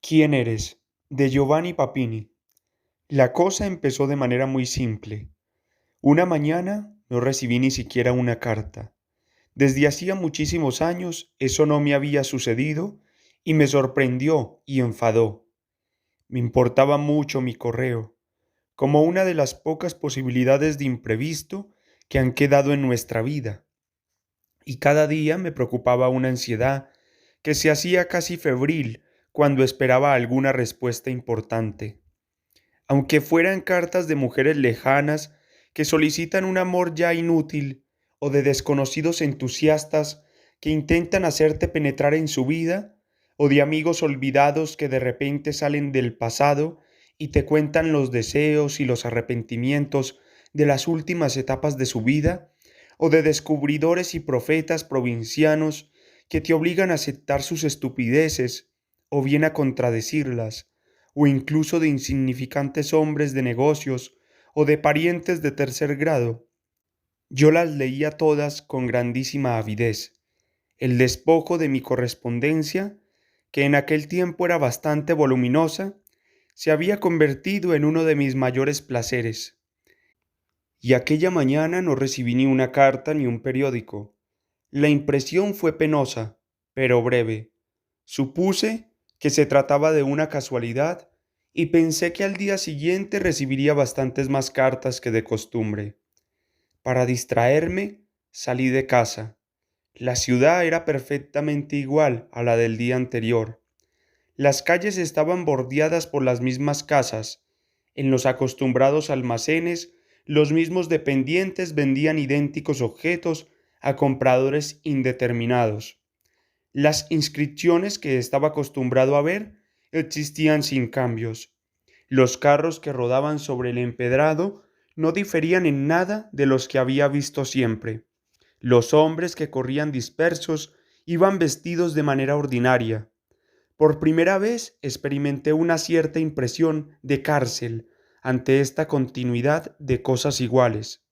¿Quién eres? De Giovanni Papini. La cosa empezó de manera muy simple. Una mañana no recibí ni siquiera una carta. Desde hacía muchísimos años eso no me había sucedido y me sorprendió y enfadó. Me importaba mucho mi correo, como una de las pocas posibilidades de imprevisto que han quedado en nuestra vida. Y cada día me preocupaba una ansiedad que se hacía casi febril cuando esperaba alguna respuesta importante. Aunque fueran cartas de mujeres lejanas que solicitan un amor ya inútil o de desconocidos entusiastas que intentan hacerte penetrar en su vida, o de amigos olvidados que de repente salen del pasado y te cuentan los deseos y los arrepentimientos de las últimas etapas de su vida, o de descubridores y profetas provincianos que te obligan a aceptar sus estupideces o bien a contradecirlas, o incluso de insignificantes hombres de negocios o de parientes de tercer grado. Yo las leía todas con grandísima avidez. El despojo de mi correspondencia, que en aquel tiempo era bastante voluminosa, se había convertido en uno de mis mayores placeres. Y aquella mañana no recibí ni una carta ni un periódico. La impresión fue penosa, pero breve. Supuse que se trataba de una casualidad y pensé que al día siguiente recibiría bastantes más cartas que de costumbre. Para distraerme, salí de casa. La ciudad era perfectamente igual a la del día anterior. Las calles estaban bordeadas por las mismas casas. En los acostumbrados almacenes, los mismos dependientes vendían idénticos objetos a compradores indeterminados. Las inscripciones que estaba acostumbrado a ver existían sin cambios. Los carros que rodaban sobre el empedrado no diferían en nada de los que había visto siempre. Los hombres que corrían dispersos iban vestidos de manera ordinaria. Por primera vez experimenté una cierta impresión de cárcel ante esta continuidad de cosas iguales.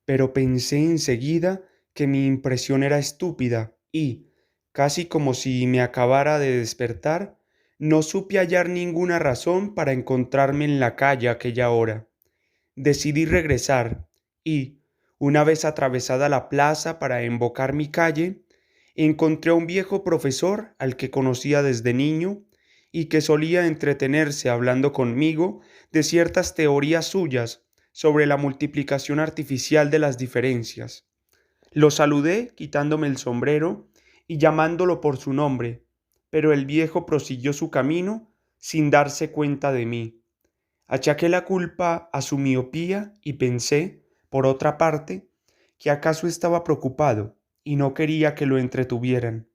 Pero pensé enseguida que mi impresión era estúpida y, casi como si me acabara de despertar, no supe hallar ninguna razón para encontrarme en la calle a aquella hora. Decidí regresar y, una vez atravesada la plaza para embocar mi calle, encontré a un viejo profesor al que conocía desde niño y que solía entretenerse hablando conmigo de ciertas teorías suyas sobre la multiplicación artificial de las diferencias. Lo saludé quitándome el sombrero y llamándolo por su nombre, pero el viejo prosiguió su camino sin darse cuenta de mí. Achaqué la culpa a su miopía y pensé, por otra parte, que acaso estaba preocupado y no quería que lo entretuvieran.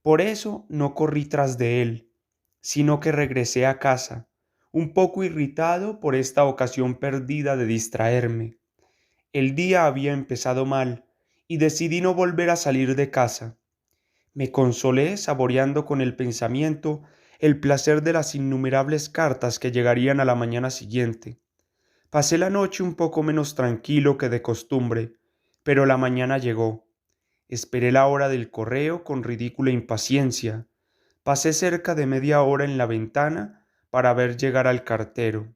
Por eso no corrí tras de él, sino que regresé a casa, un poco irritado por esta ocasión perdida de distraerme. El día había empezado mal y decidí no volver a salir de casa. Me consolé saboreando con el pensamiento el placer de las innumerables cartas que llegarían a la mañana siguiente. Pasé la noche un poco menos tranquilo que de costumbre, pero la mañana llegó. Esperé la hora del correo con ridícula impaciencia. Pasé cerca de media hora en la ventana para ver llegar al cartero.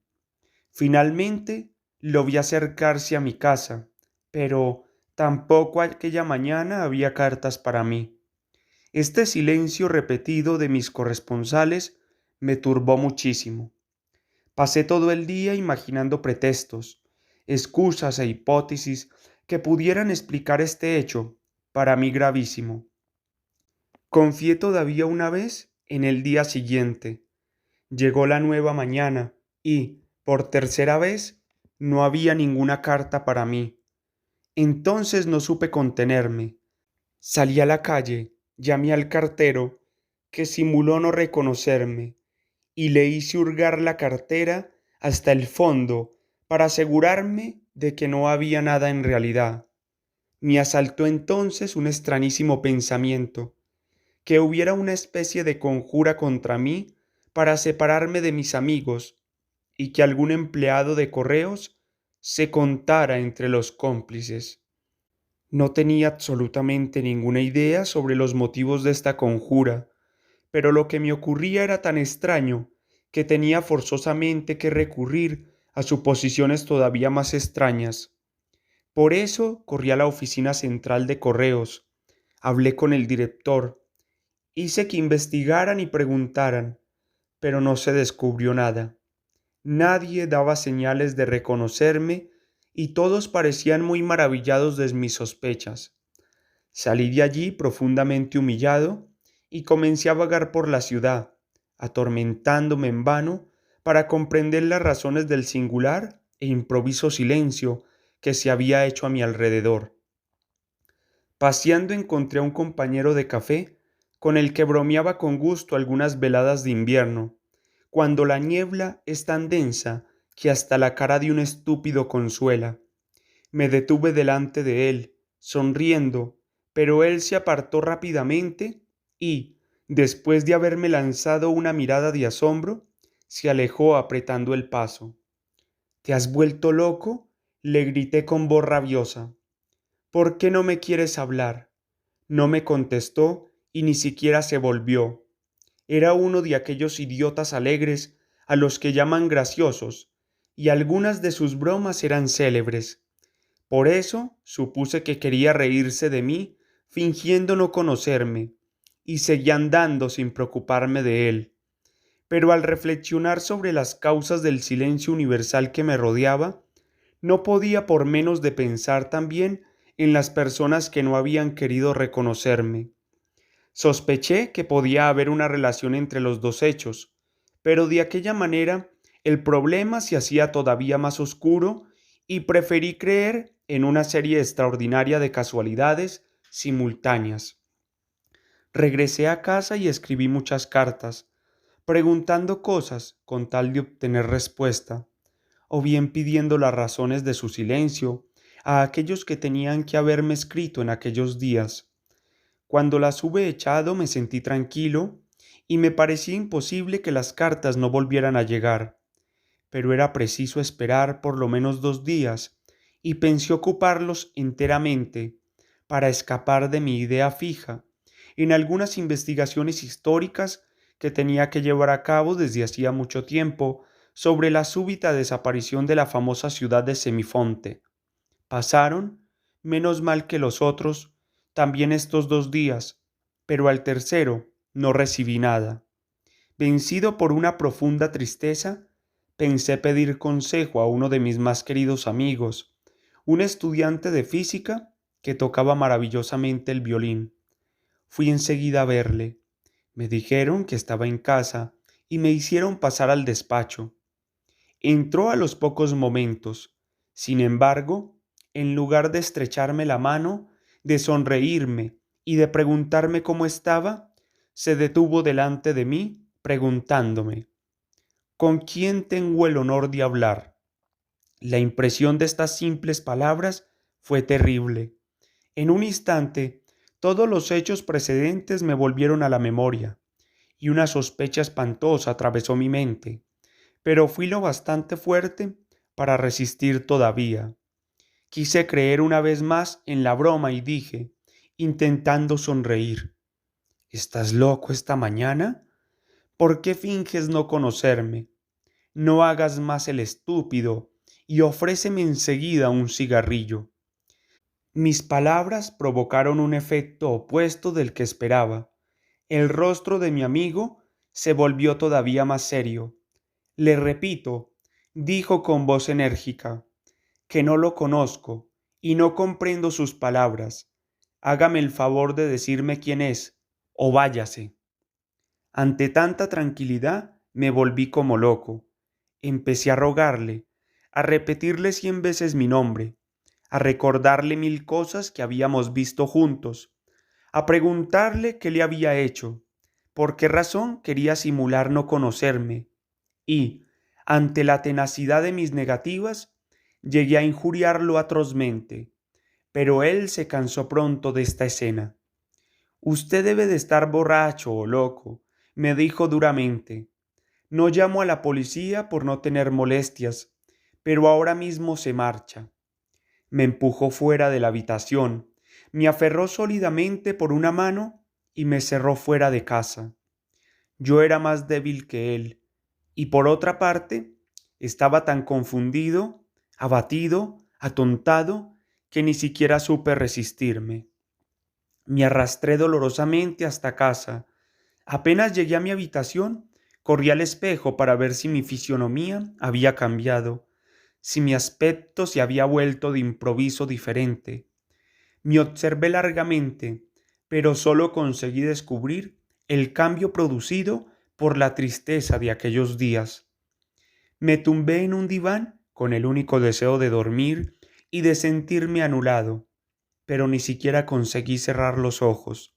Finalmente lo vi acercarse a mi casa, pero tampoco aquella mañana había cartas para mí. Este silencio repetido de mis corresponsales me turbó muchísimo. Pasé todo el día imaginando pretextos, excusas e hipótesis que pudieran explicar este hecho, para mí gravísimo. Confié todavía una vez en el día siguiente. Llegó la nueva mañana y, por tercera vez, no había ninguna carta para mí. Entonces no supe contenerme. Salí a la calle, llamé al cartero, que simuló no reconocerme, y le hice hurgar la cartera hasta el fondo para asegurarme de que no había nada en realidad. Me asaltó entonces un extrañísimo pensamiento, que hubiera una especie de conjura contra mí para separarme de mis amigos y que algún empleado de correos se contara entre los cómplices. No tenía absolutamente ninguna idea sobre los motivos de esta conjura, pero lo que me ocurría era tan extraño que tenía forzosamente que recurrir a suposiciones todavía más extrañas. Por eso corrí a la oficina central de correos, hablé con el director, hice que investigaran y preguntaran, pero no se descubrió nada. Nadie daba señales de reconocerme y todos parecían muy maravillados de mis sospechas. Salí de allí profundamente humillado y comencé a vagar por la ciudad, atormentándome en vano para comprender las razones del singular e improviso silencio que se había hecho a mi alrededor. Paseando encontré a un compañero de café con el que bromeaba con gusto algunas veladas de invierno, cuando la niebla es tan densa que hasta la cara de un estúpido consuela. Me detuve delante de él, sonriendo, pero él se apartó rápidamente y, después de haberme lanzado una mirada de asombro, se alejó apretando el paso. ¿Te has vuelto loco?, le grité con voz rabiosa. ¿Por qué no me quieres hablar? No me contestó y ni siquiera se volvió. Era uno de aquellos idiotas alegres a los que llaman graciosos, y algunas de sus bromas eran célebres. Por eso supuse que quería reírse de mí, fingiendo no conocerme, y seguí andando sin preocuparme de él. Pero al reflexionar sobre las causas del silencio universal que me rodeaba, no podía por menos de pensar también en las personas que no habían querido reconocerme. Sospeché que podía haber una relación entre los dos hechos, pero de aquella manera el problema se hacía todavía más oscuro y preferí creer en una serie extraordinaria de casualidades simultáneas. Regresé a casa y escribí muchas cartas, preguntando cosas con tal de obtener respuesta, o bien pidiendo las razones de su silencio a aquellos que tenían que haberme escrito en aquellos días. Cuando las hube echado me sentí tranquilo y me parecía imposible que las cartas no volvieran a llegar, pero era preciso esperar por lo menos 2 días y pensé ocuparlos enteramente para escapar de mi idea fija en algunas investigaciones históricas que tenía que llevar a cabo desde hacía mucho tiempo sobre la súbita desaparición de la famosa ciudad de Semifonte. Pasaron, menos mal que los otros, también estos 2 días, pero al tercero no recibí nada. Vencido por una profunda tristeza, pensé pedir consejo a uno de mis más queridos amigos, un estudiante de física que tocaba maravillosamente el violín. Fui enseguida a verle. Me dijeron que estaba en casa y me hicieron pasar al despacho. Entró a los pocos momentos. Sin embargo, en lugar de estrecharme la mano, de sonreírme y de preguntarme cómo estaba, se detuvo delante de mí preguntándome: ¿con quién tengo el honor de hablar? La impresión de estas simples palabras fue terrible. En un instante, todos los hechos precedentes me volvieron a la memoria, y una sospecha espantosa atravesó mi mente, pero fui lo bastante fuerte para resistir todavía. Quise creer una vez más en la broma y dije, intentando sonreír: ¿estás loco esta mañana? ¿Por qué finges no conocerme? No hagas más el estúpido y ofréceme enseguida un cigarrillo. Mis palabras provocaron un efecto opuesto del que esperaba. El rostro de mi amigo se volvió todavía más serio. Le repito, dijo con voz enérgica, que no lo conozco y no comprendo sus palabras. Hágame el favor de decirme quién es, o váyase. Ante tanta tranquilidad me volví como loco. Empecé a rogarle, a repetirle 100 veces mi nombre, a recordarle 1000 cosas que habíamos visto juntos, a preguntarle qué le había hecho, por qué razón quería simular no conocerme, y, ante la tenacidad de mis negativas, llegué a injuriarlo atrozmente, pero él se cansó pronto de esta escena. Usted debe de estar borracho o loco, me dijo duramente. No llamo a la policía por no tener molestias, pero ahora mismo se marcha. Me empujó fuera de la habitación, me aferró sólidamente por una mano y me cerró fuera de casa. Yo era más débil que él, y por otra parte, estaba tan confundido, abatido, atontado, que ni siquiera supe resistirme. Me arrastré dolorosamente hasta casa. Apenas llegué a mi habitación, corrí al espejo para ver si mi fisionomía había cambiado, si mi aspecto se había vuelto de improviso diferente. Me observé largamente, pero solo conseguí descubrir el cambio producido por la tristeza de aquellos días. Me tumbé en un diván con el único deseo de dormir y de sentirme anulado, pero ni siquiera conseguí cerrar los ojos.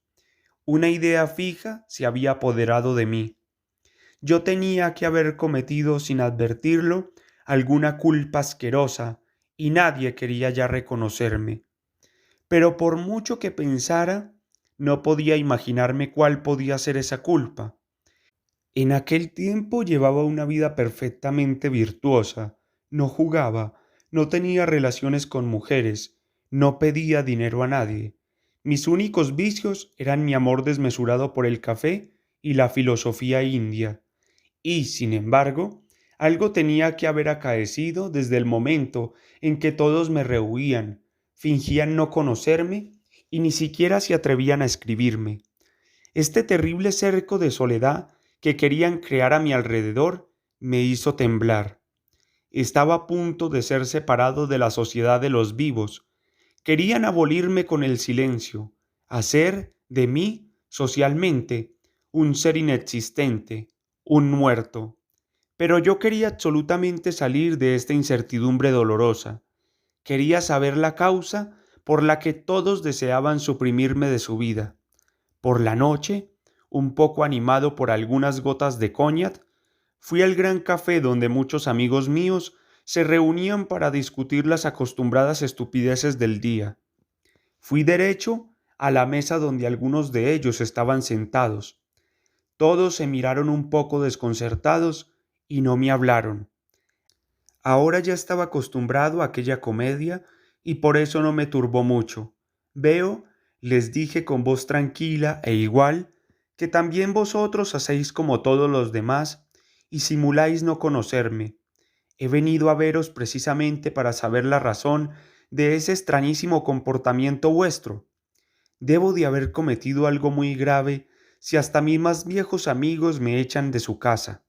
Una idea fija se había apoderado de mí. Yo tenía que haber cometido sin advertirlo alguna culpa asquerosa y nadie quería ya reconocerme. Pero por mucho que pensara, no podía imaginarme cuál podía ser esa culpa. En aquel tiempo llevaba una vida perfectamente virtuosa, no jugaba, no tenía relaciones con mujeres, no pedía dinero a nadie. Mis únicos vicios eran mi amor desmesurado por el café y la filosofía india. Y, sin embargo, algo tenía que haber acaecido desde el momento en que todos me rehuían, fingían no conocerme y ni siquiera se atrevían a escribirme. Este terrible cerco de soledad que querían crear a mi alrededor me hizo temblar. Estaba a punto de ser separado de la sociedad de los vivos. Querían abolirme con el silencio, hacer de mí, socialmente, un ser inexistente, un muerto. Pero yo quería absolutamente salir de esta incertidumbre dolorosa. Quería saber la causa por la que todos deseaban suprimirme de su vida. Por la noche, un poco animado por algunas gotas de cognac, fui al gran café donde muchos amigos míos se reunían para discutir las acostumbradas estupideces del día. Fui derecho a la mesa donde algunos de ellos estaban sentados. Todos se miraron un poco desconcertados y no me hablaron. Ahora ya estaba acostumbrado a aquella comedia y por eso no me turbó mucho. Veo, les dije con voz tranquila e igual, que también vosotros hacéis como todos los demás y simuláis no conocerme. He venido a veros precisamente para saber la razón de ese extrañísimo comportamiento vuestro. Debo de haber cometido algo muy grave si hasta mis más viejos amigos me echan de su casa.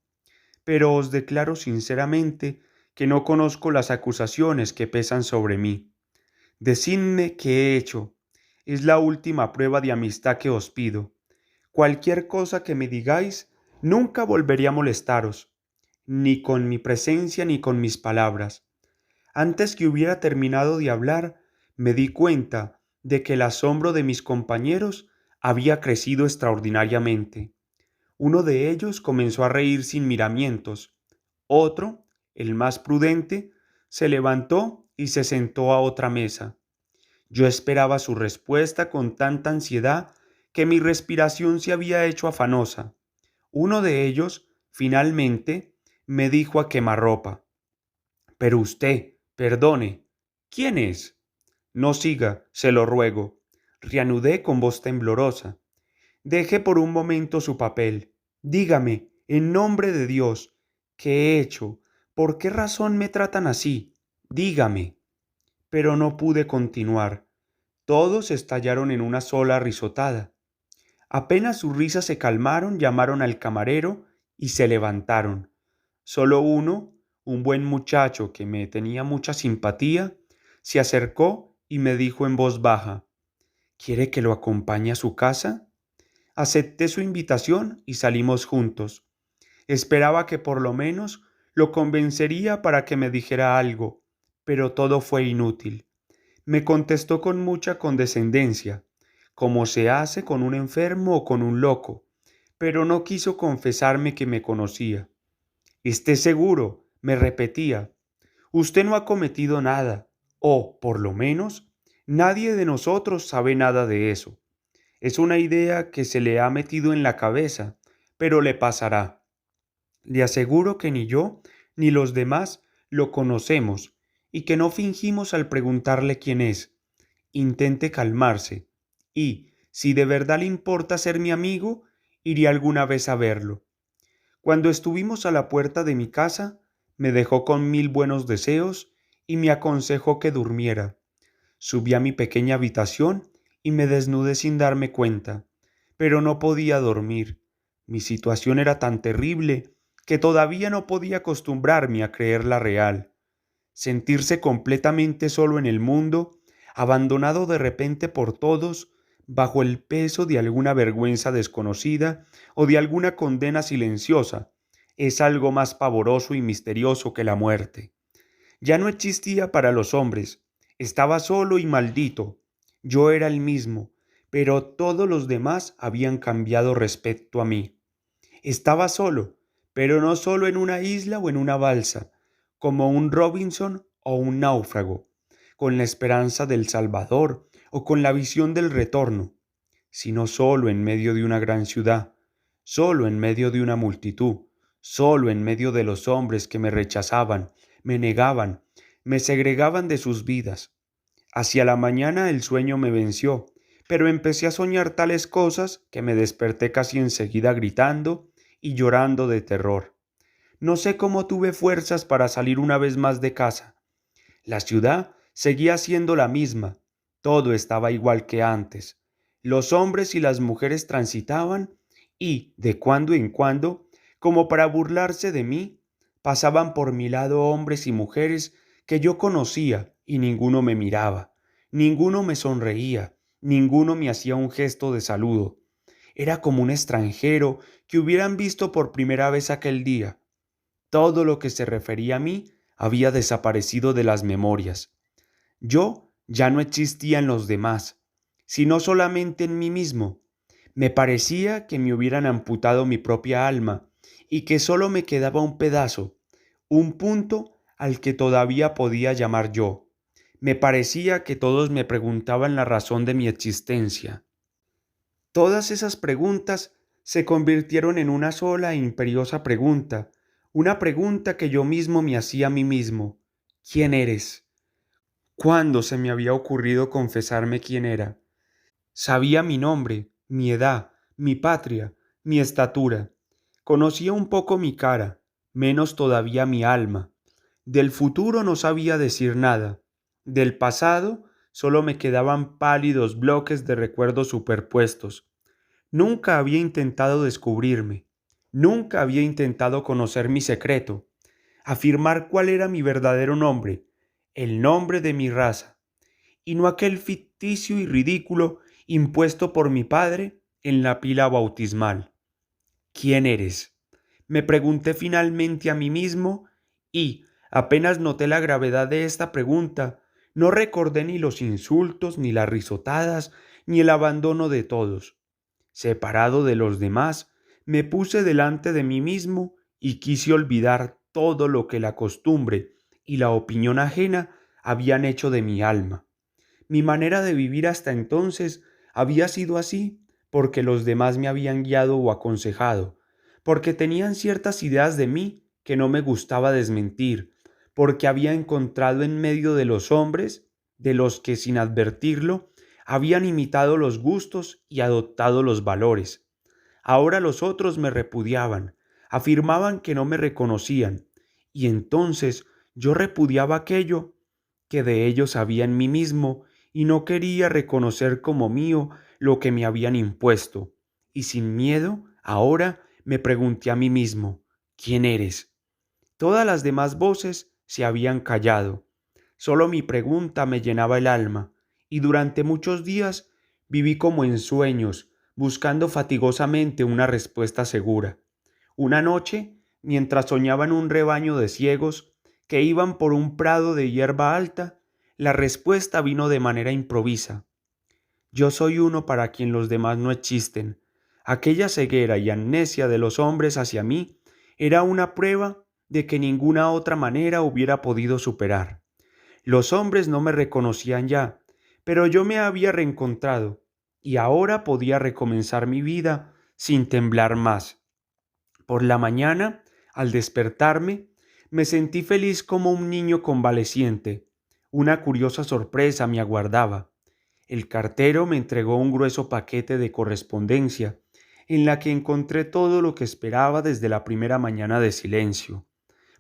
Pero os declaro sinceramente que no conozco las acusaciones que pesan sobre mí. Decidme qué he hecho. Es la última prueba de amistad que os pido. Cualquier cosa que me digáis, nunca volveré a molestaros, ni con mi presencia ni con mis palabras. Antes que hubiera terminado de hablar, me di cuenta de que el asombro de mis compañeros había crecido extraordinariamente. Uno de ellos comenzó a reír sin miramientos. Otro, el más prudente, se levantó y se sentó a otra mesa. Yo esperaba su respuesta con tanta ansiedad que mi respiración se había hecho afanosa. Uno de ellos, finalmente, me dijo a quemarropa: Pero usted, perdone, ¿quién es? No siga, se lo ruego. Reanudé con voz temblorosa. Deje por un momento su papel. Dígame, en nombre de Dios, ¿qué he hecho? ¿Por qué razón me tratan así? Dígame. Pero no pude continuar. Todos estallaron en una sola risotada. Apenas sus risas se calmaron, llamaron al camarero y se levantaron. Solo uno, un buen muchacho que me tenía mucha simpatía, se acercó y me dijo en voz baja: ¿Quiere que lo acompañe a su casa? Acepté su invitación y salimos juntos. Esperaba que por lo menos lo convencería para que me dijera algo, pero todo fue inútil. Me contestó con mucha condescendencia, como se hace con un enfermo o con un loco, pero no quiso confesarme que me conocía. Esté seguro, me repetía, usted no ha cometido nada, o, por lo menos, nadie de nosotros sabe nada de eso. Es una idea que se le ha metido en la cabeza, pero le pasará. Le aseguro que ni yo ni los demás lo conocemos y que no fingimos al preguntarle quién es. Intente calmarse y, si de verdad le importa ser mi amigo, iré alguna vez a verlo. Cuando estuvimos a la puerta de mi casa, me dejó con 1000 buenos deseos y me aconsejó que durmiera. Subí a mi pequeña habitación y me desnudé sin darme cuenta, pero no podía dormir. Mi situación era tan terrible que todavía no podía acostumbrarme a creerla real. Sentirse completamente solo en el mundo, abandonado de repente por todos, bajo el peso de alguna vergüenza desconocida o de alguna condena silenciosa, es algo más pavoroso y misterioso que la muerte. Ya no existía para los hombres, estaba solo y maldito. Yo era el mismo, pero todos los demás habían cambiado respecto a mí. Estaba solo, pero no solo en una isla o en una balsa, como un Robinson o un náufrago, con la esperanza del Salvador o con la visión del retorno, sino solo en medio de una gran ciudad, solo en medio de una multitud, solo en medio de los hombres que me rechazaban, me negaban, me segregaban de sus vidas. Hacia la mañana el sueño me venció, pero empecé a soñar tales cosas que me desperté casi enseguida gritando y llorando de terror. No sé cómo tuve fuerzas para salir una vez más de casa. La ciudad seguía siendo la misma, todo estaba igual que antes. Los hombres y las mujeres transitaban y, de cuando en cuando, como para burlarse de mí, pasaban por mi lado hombres y mujeres que yo conocía y ninguno me miraba, ninguno me sonreía, ninguno me hacía un gesto de saludo. Era como un extranjero que hubieran visto por primera vez aquel día. Todo lo que se refería a mí había desaparecido de las memorias. Yo ya no existía en los demás, sino solamente en mí mismo. Me parecía que me hubieran amputado mi propia alma y que solo me quedaba un pedazo, un punto al que todavía podía llamar yo. Me parecía que todos me preguntaban la razón de mi existencia. Todas esas preguntas se convirtieron en una sola e imperiosa pregunta, una pregunta que yo mismo me hacía a mí mismo. ¿Quién eres? ¿Cuándo se me había ocurrido confesarme quién era? Sabía mi nombre, mi edad, mi patria, mi estatura. Conocía un poco mi cara, menos todavía mi alma. Del futuro no sabía decir nada. Del pasado solo me quedaban pálidos bloques de recuerdos superpuestos. Nunca había intentado descubrirme, nunca había intentado conocer mi secreto, afirmar cuál era mi verdadero nombre, el nombre de mi raza, y no aquel ficticio y ridículo impuesto por mi padre en la pila bautismal. ¿Quién eres? Me pregunté finalmente a mí mismo y, apenas noté la gravedad de esta pregunta, no recordé ni los insultos, ni las risotadas, ni el abandono de todos. Separado de los demás, me puse delante de mí mismo y quise olvidar todo lo que la costumbre y la opinión ajena habían hecho de mi alma. Mi manera de vivir hasta entonces había sido así porque los demás me habían guiado o aconsejado, porque tenían ciertas ideas de mí que no me gustaba desmentir, porque había encontrado en medio de los hombres, de los que sin advertirlo, habían imitado los gustos y adoptado los valores. Ahora los otros me repudiaban, afirmaban que no me reconocían, y entonces yo repudiaba aquello que de ellos había en mí mismo y no quería reconocer como mío lo que me habían impuesto. Y sin miedo, ahora me pregunté a mí mismo, ¿quién eres? Todas las demás voces se habían callado. Solo mi pregunta me llenaba el alma, y durante muchos días viví como en sueños, buscando fatigosamente una respuesta segura. Una noche, mientras soñaba en un rebaño de ciegos que iban por un prado de hierba alta, la respuesta vino de manera improvisa. Yo soy uno para quien los demás no existen. Aquella ceguera y amnesia de los hombres hacia mí era una prueba de que ninguna otra manera hubiera podido superar. Los hombres no me reconocían ya, pero yo me había reencontrado y ahora podía recomenzar mi vida sin temblar más. Por la mañana, al despertarme, me sentí feliz como un niño convaleciente. Una curiosa sorpresa me aguardaba. El cartero me entregó un grueso paquete de correspondencia en la que encontré todo lo que esperaba desde la primera mañana de silencio.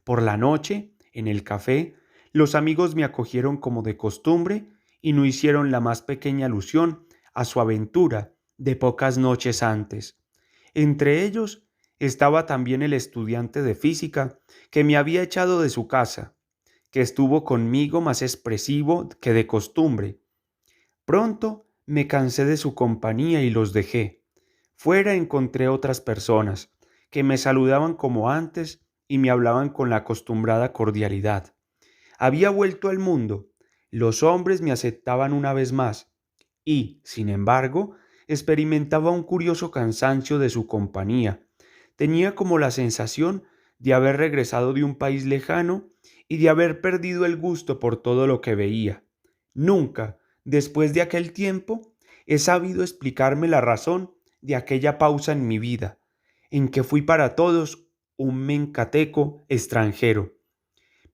Por la noche, en el café, los amigos me acogieron como de costumbre y no hicieron la más pequeña alusión a su aventura de pocas noches antes. Entre ellos estaba también el estudiante de física que me había echado de su casa, que estuvo conmigo más expresivo que de costumbre. Pronto me cansé de su compañía y los dejé. Fuera encontré otras personas que me saludaban como antes y me hablaban con la acostumbrada cordialidad. Había vuelto al mundo. Los hombres me aceptaban una vez más y, sin embargo, experimentaba un curioso cansancio de su compañía. Tenía como la sensación de haber regresado de un país lejano y de haber perdido el gusto por todo lo que veía. Nunca, después de aquel tiempo, he sabido explicarme la razón de aquella pausa en mi vida, en que fui para todos un mencateco extranjero.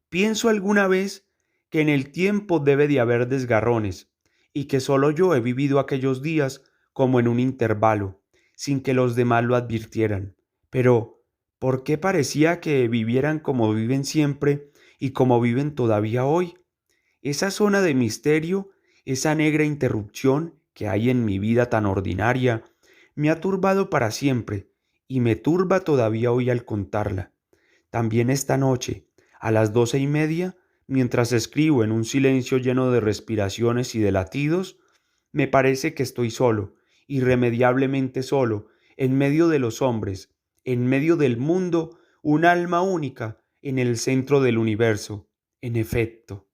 Pienso alguna vez que en el tiempo debe de haber desgarrones y que solo yo he vivido aquellos días como en un intervalo, sin que los demás lo advirtieran. Pero, ¿por qué parecía que vivieran como viven siempre y como viven todavía hoy? Esa zona de misterio, esa negra interrupción que hay en mi vida tan ordinaria, me ha turbado para siempre y me turba todavía hoy al contarla. También esta noche, a las 12:30, mientras escribo en un silencio lleno de respiraciones y de latidos, me parece que estoy solo, irremediablemente solo, en medio de los hombres, en medio del mundo, un alma única en el centro del universo. En efecto,